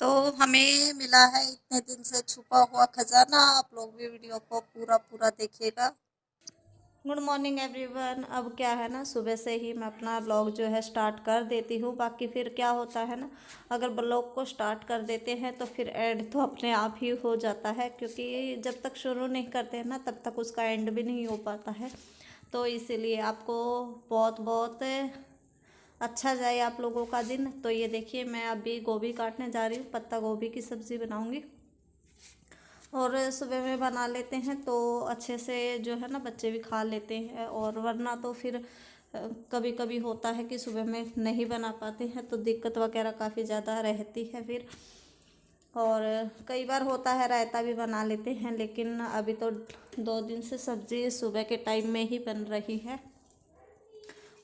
तो हमें मिला है इतने दिन से छुपा हुआ खजाना। आप लोग भी वीडियो को पूरा पूरा देखिएगा। Good morning everyone. अब क्या है ना, सुबह से ही मैं अपना ब्लॉग जो है स्टार्ट कर देती हूँ। बाकी फिर क्या होता है ना, अगर ब्लॉग को स्टार्ट कर देते हैं तो फिर एंड तो अपने आप ही हो जाता है, क्योंकि जब तक शुरू नहीं करते हैं ना तब तक उसका एंड भी नहीं हो पाता है। तो इसीलिए आपको बहुत बहुत अच्छा जाए आप लोगों का दिन। तो ये देखिए, मैं अभी गोभी काटने जा रही हूँ, पत्ता गोभी की सब्ज़ी बनाऊँगी। और सुबह में बना लेते हैं तो अच्छे से जो है ना बच्चे भी खा लेते हैं। और वरना तो फिर कभी कभी होता है कि सुबह में नहीं बना पाते हैं तो दिक्कत वगैरह काफ़ी ज़्यादा रहती है फिर। और कई बार होता है रायता भी बना लेते हैं, लेकिन अभी तो 2 दिन से सब्ज़ी सुबह के टाइम में ही बन रही है।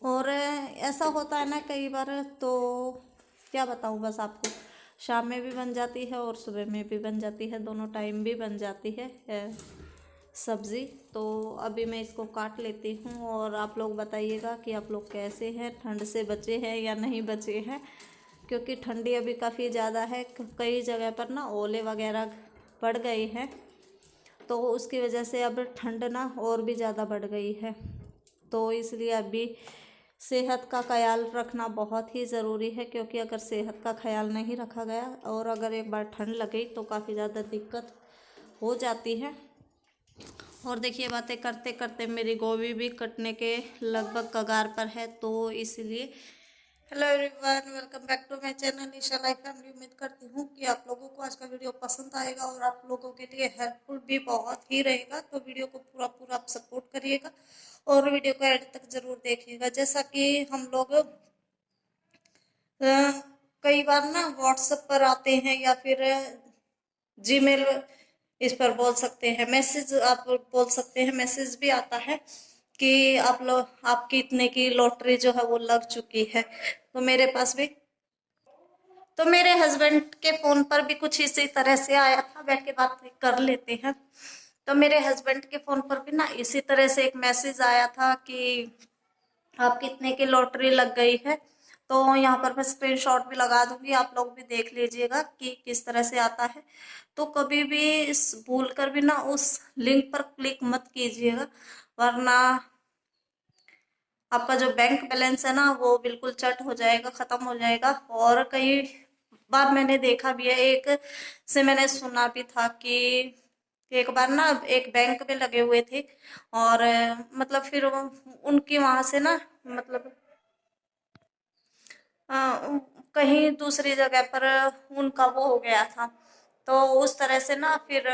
और ऐसा होता है ना कई बार, तो क्या बताऊँ बस आपको, शाम में भी बन जाती है और सुबह में भी बन जाती है, दोनों टाइम भी बन जाती है सब्ज़ी। तो अभी मैं इसको काट लेती हूँ और आप लोग बताइएगा कि आप लोग कैसे हैं, ठंड से बचे हैं या नहीं बचे हैं। क्योंकि ठंडी अभी काफ़ी ज़्यादा है, कई जगह पर ना ओले वगैरह पड़ गए हैं, तो उसकी वजह से अब ठंड ना और भी ज़्यादा बढ़ गई है। तो इसलिए अभी सेहत का ख्याल रखना बहुत ही ज़रूरी है, क्योंकि अगर सेहत का ख्याल नहीं रखा गया और अगर एक बार ठंड लग गई तो काफ़ी ज़्यादा दिक्कत हो जाती है। और देखिए, बातें करते करते मेरी गोभी भी कटने के लगभग कगार पर है, तो इसलिए hello everyone, welcome back to my channel Nisha life family. उम्मीद करती हूँ कि आप लोगों को आज का वीडियो पसंद आएगा और आप लोगों के लिए हेल्पफुल भी बहुत ही रहेगा। तो वीडियो को पूरा पूरा आप सपोर्ट करिएगा और वीडियो को एंड तक जरूर देखिएगा। जैसा कि हम लोग कई बार ना व्हाट्सएप पर आते हैं या फिर जीमेल, इस पर बोल सकते हैं मैसेज, आप बोल सकते हैं मैसेज भी आता है कि आप लोग, आपकी इतने की लॉटरी जो है वो लग चुकी है। तो मेरे पास भी, तो मेरे हस्बैंड के फोन पर भी कुछ इसी तरह से आया था। बैठ के बात कर लेते हैं। तो मेरे हस्बैंड के फोन पर भी ना इसी तरह से एक मैसेज आया था कि आप कितने की लॉटरी लग गई है। तो यहाँ पर मैं स्क्रीनशॉट भी लगा दूंगी, आप लोग भी देख लीजिएगा कि किस तरह से आता है। तो कभी भी इस भूल कर भी ना उस लिंक पर क्लिक मत कीजिएगा, वरना आपका जो बैंक बैलेंस है ना वो बिल्कुल चट हो जाएगा, खत्म हो जाएगा। और कई बार मैंने देखा भी है, एक से मैंने सुना भी था कि एक बार ना एक बैंक में लगे हुए थे और मतलब फिर उनकी वहां से ना, मतलब अ, कहीं दूसरी जगह पर उनका वो हो गया था। तो उस तरह से ना फिर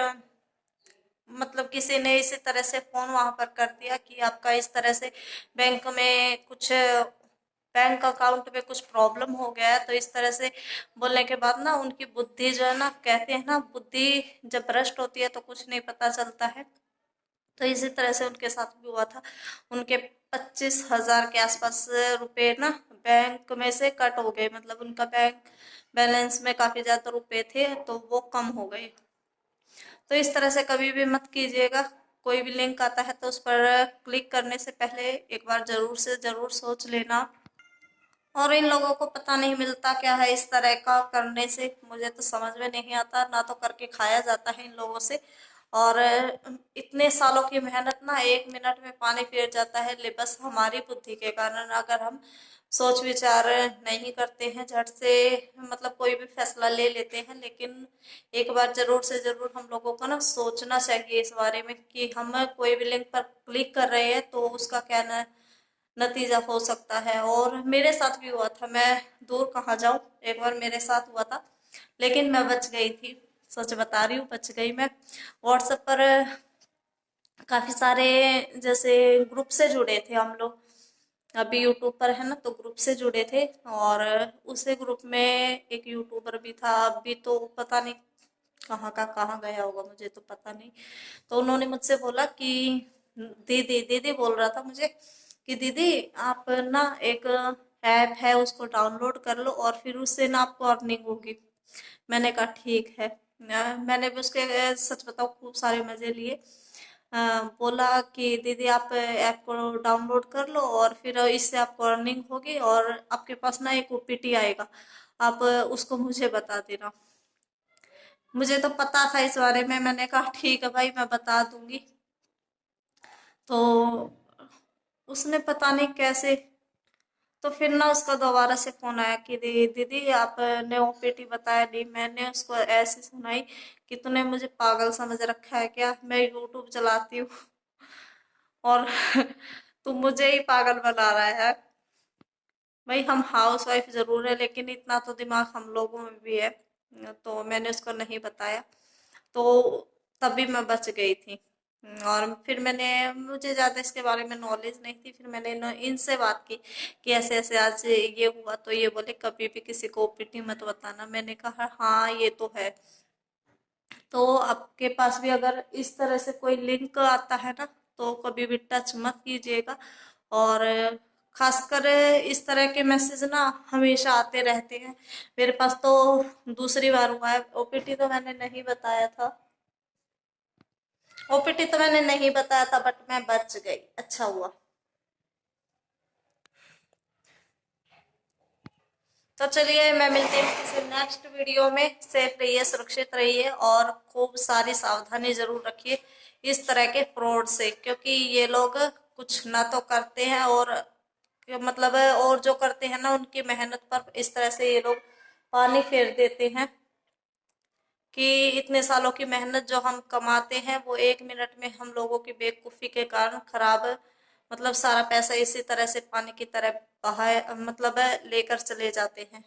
मतलब किसी ने इसी तरह से फोन वहां पर कर दिया कि आपका इस तरह से बैंक में कुछ, बैंक अकाउंट में कुछ प्रॉब्लम हो गया है। तो इस तरह से बोलने के बाद ना उनकी बुद्धि जो है ना, कहते हैं ना बुद्धि जब भ्रष्ट होती है तो कुछ नहीं पता चलता है। तो इसी तरह से उनके साथ भी हुआ था। उनके 25,000 के आसपास रुपए ना बैंक में से कट हो गए, मतलब उनका बैंक बैलेंस में काफी ज्यादा रुपए थे तो वो कम हो गए। तो इस तरह से कभी भी मत कीजिएगा। कोई भी लिंक आता है तो उस पर क्लिक करने से पहले एक बार जरूर से जरूर सोच लेना। और इन लोगों को पता नहीं मिलता क्या है इस तरह का करने से, मुझे तो समझ में नहीं आता। ना तो करके खाया जाता है इन लोगों से, और इतने सालों की मेहनत ना 1 मिनट में पानी फिर जाता है, बस हमारी बुद्धि के कारण। अगर हम सोच विचार नहीं करते हैं झट से, मतलब कोई भी फैसला ले लेते हैं, लेकिन एक बार जरूर से जरूर हम लोगों को ना सोचना चाहिए इस बारे में कि हम कोई भी लिंक पर क्लिक कर रहे हैं तो उसका क्या नतीजा हो सकता है। और मेरे साथ भी हुआ था, मैं दूर कहाँ जाऊं, एक बार मेरे साथ हुआ था लेकिन मैं बच गई थी। सच बता रही हूँ, बच गई मैं। व्हाट्सएप पर काफी सारे जैसे ग्रुप से जुड़े थे हम लोग, अभी यूट्यूब पर है ना तो ग्रुप से जुड़े थे। और उसे ग्रुप में एक यूट्यूबर भी था, अभी तो पता नहीं कहाँ का कहाँ गया होगा, मुझे तो पता नहीं। तो उन्होंने मुझसे बोला कि दीदी दीदी बोल रहा था मुझे कि दीदी आप ना एक ऐप है उसको डाउनलोड कर लो और फिर उससे ना आपको अर्निंग होगी। मैंने कहा ठीक है। मैंने भी उसके सच बताओ खूब सारे मजे लिए। बोला कि दीदी आप ऐप को डाउनलोड कर लो और फिर इससे आपको अर्निंग होगी और आपके पास ना एक ओपीटी आएगा, आप उसको मुझे बता देना। मुझे तो पता था इस बारे में, मैंने कहा ठीक है भाई मैं बता दूंगी। तो उसने पता नहीं कैसे, तो फिर ना उसका दोबारा से फोन आया कि दीदी आपने ओपीटी बताया नहीं। मैंने उसको ऐसे सुनाई कि तूने मुझे पागल समझ रखा है क्या, मैं यूट्यूब चलाती हूँ और तू मुझे ही पागल बना रहा है। भाई हम हाउस वाइफ जरूर है, लेकिन इतना तो दिमाग हम लोगों में भी है। तो मैंने उसको नहीं बताया, तो तभी मैं बच गई थी। और फिर मैंने, मुझे ज्यादा इसके बारे में नॉलेज नहीं थी, फिर मैंने इनसे बात की कि ऐसे ऐसे आज ये हुआ। तो ये बोले कभी भी किसी को ओपीटी मत बताना। मैंने कहा हाँ ये तो है। तो आपके पास भी अगर इस तरह से कोई लिंक आता है ना, तो कभी भी टच मत कीजिएगा। और खासकर इस तरह के मैसेज ना हमेशा आते रहते हैं। मेरे पास तो दूसरी बार हुआ है। ओपीटी तो मैंने नहीं बताया था, ओपीटी तो मैंने नहीं बताया था, बट मैं बच गई, अच्छा हुआ। तो चलिए मैं मिलती हूँ किसी नेक्स्ट वीडियो में। सेफ रहिए, सुरक्षित रहिए और खूब सारी सावधानी जरूर रखिए इस तरह के फ्रॉड से, क्योंकि ये लोग कुछ ना तो करते हैं और मतलब और जो करते हैं ना उनकी मेहनत पर इस तरह से ये लोग पानी फेर देते हैं कि इतने सालों की मेहनत जो हम कमाते हैं वो 1 मिनट में हम लोगों की बेवकूफी के कारण खराब, मतलब सारा पैसा इसी तरह से पानी की तरह बहा मतलब लेकर चले जाते हैं।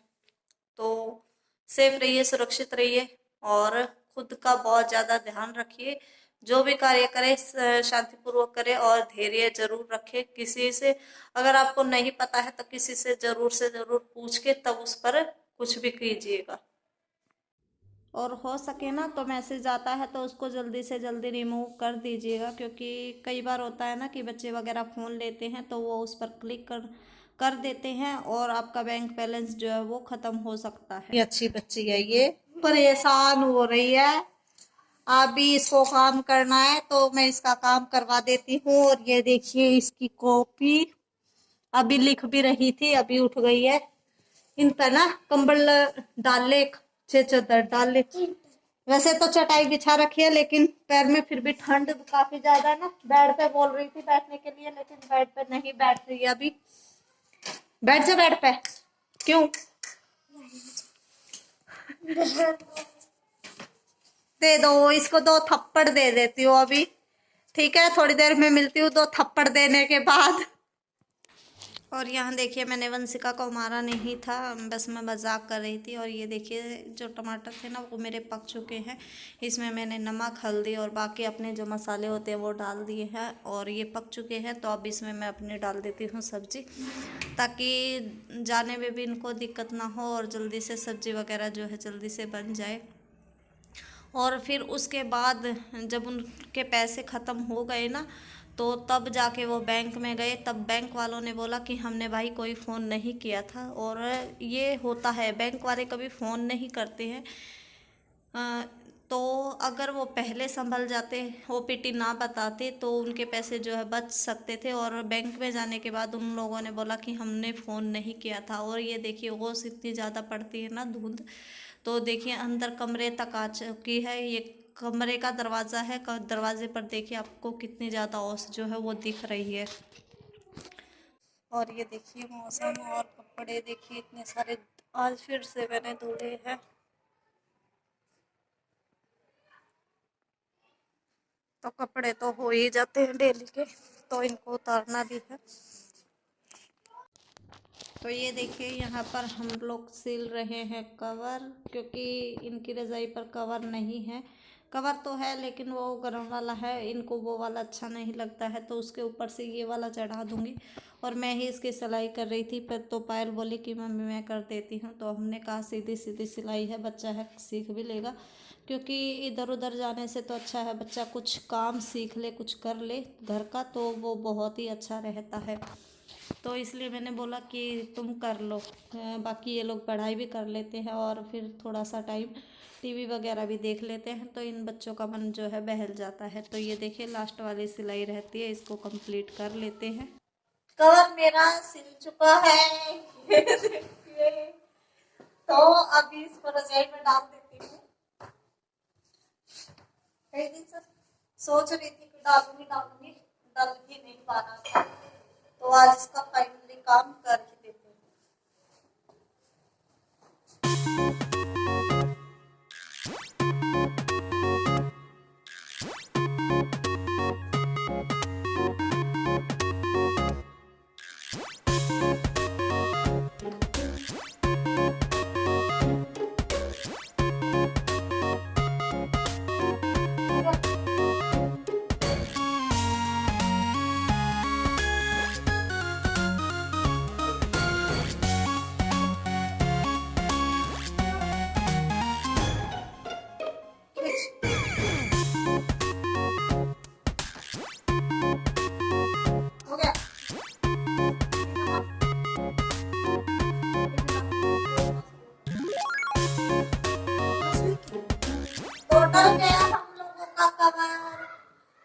तो सेफ रहिए, सुरक्षित रहिए और खुद का बहुत ज्यादा ध्यान रखिए। जो भी कार्य करे शांतिपूर्वक करे और धैर्य जरूर रखे। किसी से अगर आपको नहीं पता है तो किसी से जरूर पूछ के तब उस पर कुछ भी कीजिएगा। और हो सके ना तो मैसेज आता है तो उसको जल्दी से जल्दी रिमूव कर दीजिएगा, क्योंकि कई बार होता है ना कि बच्चे वगैरह फ़ोन लेते हैं तो वो उस पर क्लिक कर कर देते हैं और आपका बैंक बैलेंस जो है वो ख़त्म हो सकता है। ये अच्छी बच्ची है, ये परेशान हो रही है। अभी इसको काम करना है तो मैं इसका काम करवा देती हूँ। और ये देखिए इसकी कॉपी, अभी लिख भी रही थी, अभी उठ गई है। इन पर ना कंबल डाल ले, अच्छे चादर डाल ले। वैसे तो चटाई बिछा रखी है, लेकिन पैर में फिर भी ठंड काफी ज्यादा है ना। बेड पे बोल रही थी बैठने के लिए, लेकिन बेड पे नहीं बैठ रही है अभी। बैठ जा बेड पे। क्यों? दे दो इसको, 2 थप्पड़ दे देती हूँ अभी। ठीक है, थोड़ी देर में मिलती हूँ 2 थप्पड़ देने के बाद। और यहाँ देखिए मैंने वंशिका को मारा नहीं था, बस मैं मजाक कर रही थी। और ये देखिए जो टमाटर थे ना वो मेरे पक चुके हैं। इसमें मैंने नमक, हल्दी और बाकी अपने जो मसाले होते हैं वो डाल दिए हैं और ये पक चुके हैं। तो अब इसमें मैं अपनी डाल देती हूँ सब्जी, ताकि जाने में भी इनको दिक्कत ना हो और जल्दी से सब्जी वगैरह जो है जल्दी से बन जाए। और फिर उसके बाद जब उनके पैसे ख़त्म हो गए ना, तो तब जाके वो बैंक में गए। तब बैंक वालों ने बोला कि हमने भाई कोई फ़ोन नहीं किया था। और ये होता है, बैंक वाले कभी फ़ोन नहीं करते हैं। तो अगर वो पहले संभल जाते, ओपीटी ना बताते, तो उनके पैसे जो है बच सकते थे। और बैंक में जाने के बाद उन लोगों ने बोला कि हमने फ़ोन नहीं किया था। और ये देखिए ओस इतनी ज़्यादा पड़ती है ना, धुंध। तो देखिए अंदर कमरे तक आ चुकी है। ये कमरे का दरवाज़ा है, दरवाजे पर देखिए आपको कितनी ज़्यादा ओस जो है वो दिख रही है। और ये देखिए मौसम और कपड़े देखिए इतने सारे आज फिर से मैंने धुले हैं। तो कपड़े तो हो ही जाते हैं डेली के, तो इनको उतारना भी है। तो ये देखिए यहाँ पर हम लोग सिल रहे हैं कवर, क्योंकि इनकी रजाई पर कवर नहीं है। कवर तो है लेकिन वो गर्म वाला है, इनको वो वाला अच्छा नहीं लगता है, तो उसके ऊपर से ये वाला चढ़ा दूंगी। और मैं ही इसकी सिलाई कर रही थी, पर तो पायल बोली कि मम्मी मैं कर देती हूँ। तो हमने कहा सीधी सीधी सिलाई है, बच्चा है सीख भी लेगा। क्योंकि इधर उधर जाने से तो अच्छा है बच्चा कुछ काम सीख ले, कुछ कर ले घर का, तो वो बहुत ही अच्छा रहता है। तो इसलिए मैंने बोला कि तुम कर लो। बाकी ये लोग पढ़ाई भी कर लेते हैं और फिर थोड़ा सा टाइम टीवी वगैरह भी देख लेते हैं, तो इन बच्चों का मन जो है बहल जाता है। तो ये देखिए लास्ट वाली सिलाई रहती है, इसको कंप्लीट कर लेते हैं। कवर मेरा सिल चुका है। ये देखिए। तो अभी इसको रजाई में डाल देती हूँ। कई दिन से सोच रही थी कि डालूंगी डालूंगी, डाल ही नहीं पा रहा था, तो आज इसका फाइनली काम कर ही देते हैं। हो गया। टोटल गया हम लोगों का कवर।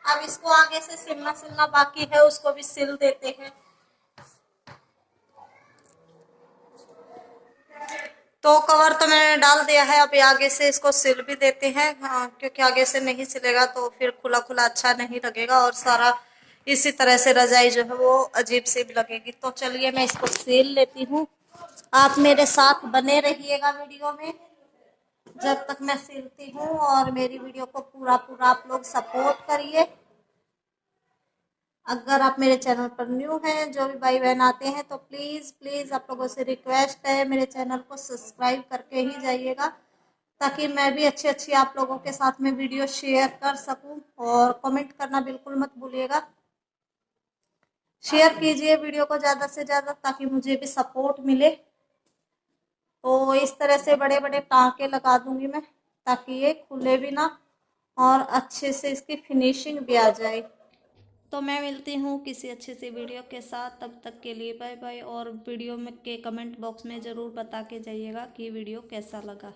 अब इसको आगे से सिलना बाकी है, उसको भी सिल देते हैं। तो कवर तो मैंने डाल दिया है, अभी आगे से इसको सिल भी देते हैं। हाँ, क्योंकि आगे से नहीं सिलेगा तो फिर खुला खुला अच्छा नहीं लगेगा और सारा इसी तरह से रजाई जो है वो अजीब सी भी लगेगी। तो चलिए मैं इसको सिल लेती हूँ, आप मेरे साथ बने रहिएगा वीडियो में जब तक मैं सिलती हूँ, और मेरी वीडियो को पूरा आप लोग सपोर्ट करिए। अगर आप मेरे चैनल पर न्यू हैं, जो भी भाई बहन आते हैं, तो प्लीज़ आप लोगों से रिक्वेस्ट है, मेरे चैनल को सब्सक्राइब करके ही जाइएगा, ताकि मैं भी अच्छी आप लोगों के साथ में वीडियो शेयर कर सकूं। और कमेंट करना बिल्कुल मत भूलिएगा, शेयर कीजिए वीडियो को ज़्यादा से ज़्यादा, ताकि मुझे भी सपोर्ट मिले। तो इस तरह से बड़े बड़े टाँके लगा दूंगी मैं, ताकि ये खुले भी ना और अच्छे से इसकी फिनिशिंग भी आ जाए। तो मैं मिलती हूँ किसी अच्छी सी वीडियो के साथ, तब तक के लिए बाय बाय। और वीडियो में के कमेंट बॉक्स में ज़रूर बता के जाइएगा कि वीडियो कैसा लगा।